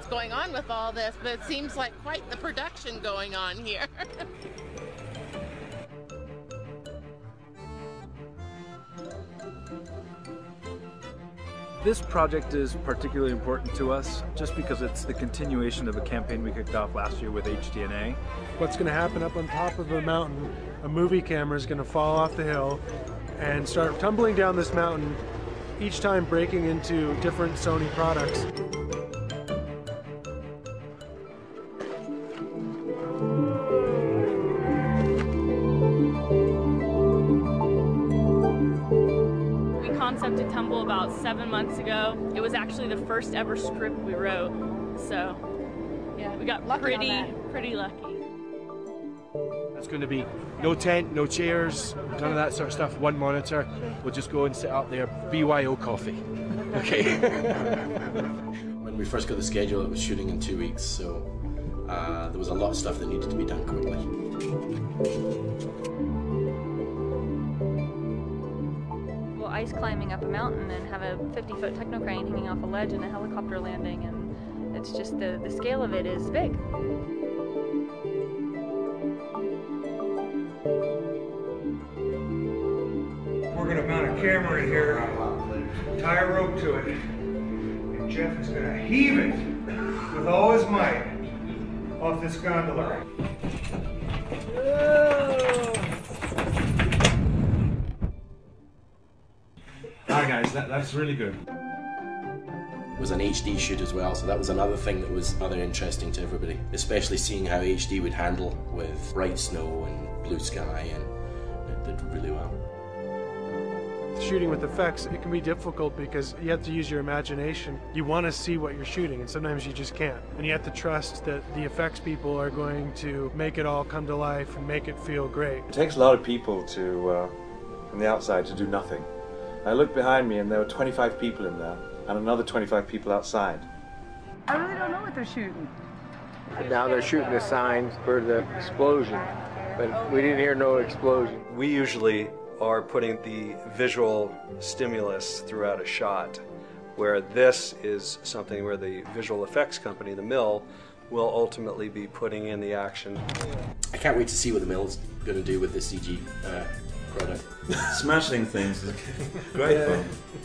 what's going on with all this, but it seems like quite the production going on here. This project is particularly important to us just because it's the continuation of a campaign we kicked off last year with HDNA. What's going to happen up on top of a mountain, a movie camera is going to fall off the hill and start tumbling down this mountain, each time breaking into different Sony products. Concepted Tumble about 7 months ago. It was actually the first ever script we wrote, so yeah, we got pretty lucky. It's going to be no tent, no chairs, none of that sort of stuff, one monitor. We'll just go and sit up there, BYO coffee. Okay. When we first got the schedule, it was shooting in 2 weeks, so there was a lot of stuff that needed to be done quickly. Ice climbing up a mountain and have a 50-foot techno crane hanging off a ledge and a helicopter landing, and it's just the scale of it is big. We're going to mount a camera in here, tie a rope to it, and Jeff is going to heave it with all his might off this gondola. Hi guys, that's really good. It was an HD shoot as well, so that was another thing that was rather interesting to everybody, especially seeing how HD would handle with bright snow and blue sky, and it did really well. Shooting with effects, it can be difficult because you have to use your imagination. You want to see what you're shooting, and sometimes you just can't. And you have to trust that the effects people are going to make it all come to life and make it feel great. It takes a lot of people to, from the outside, to do nothing. I looked behind me and there were 25 people in there and another 25 people outside. I really don't know what they're shooting. Now they're shooting the signs for the explosion, but we didn't hear no explosion. We usually are putting the visual stimulus throughout a shot, where this is something where the visual effects company, the mill, will ultimately be putting in the action. I can't wait to see what the mill's going to do with the CG product. Smashing things is great fun.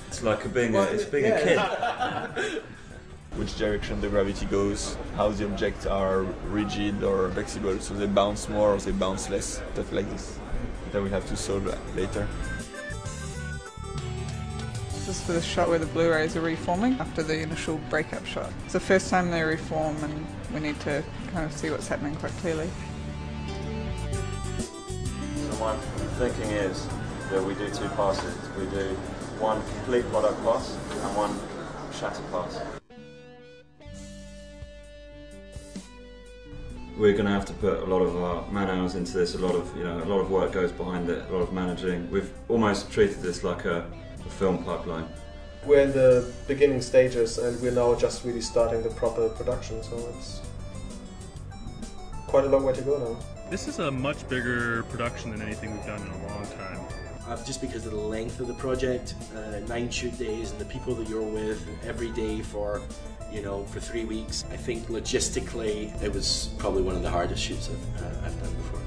It's like being a kid. Which direction the gravity goes, how the objects are rigid or flexible, so they bounce more or they bounce less, stuff like this. That we have to solve later. This is for the shot where the Blu-rays are reforming after the initial breakup shot. It's the first time they reform and we need to kind of see what's happening quite clearly. So my thinking is that we do two passes. We do one complete product pass and one shatter pass. We're going to have to put a lot of our man hours into this. A lot of work goes behind it. A lot of managing. We've almost treated this like a film pipeline. We're in the beginning stages, and we're now just really starting the proper production. So it's quite a long way to go now. This is a much bigger production than anything we've done in a long time. Just because of the length of the project, 9 shoot days, and the people that you're with every day for 3 weeks, I think logistically it was probably one of the hardest shoots I've done before.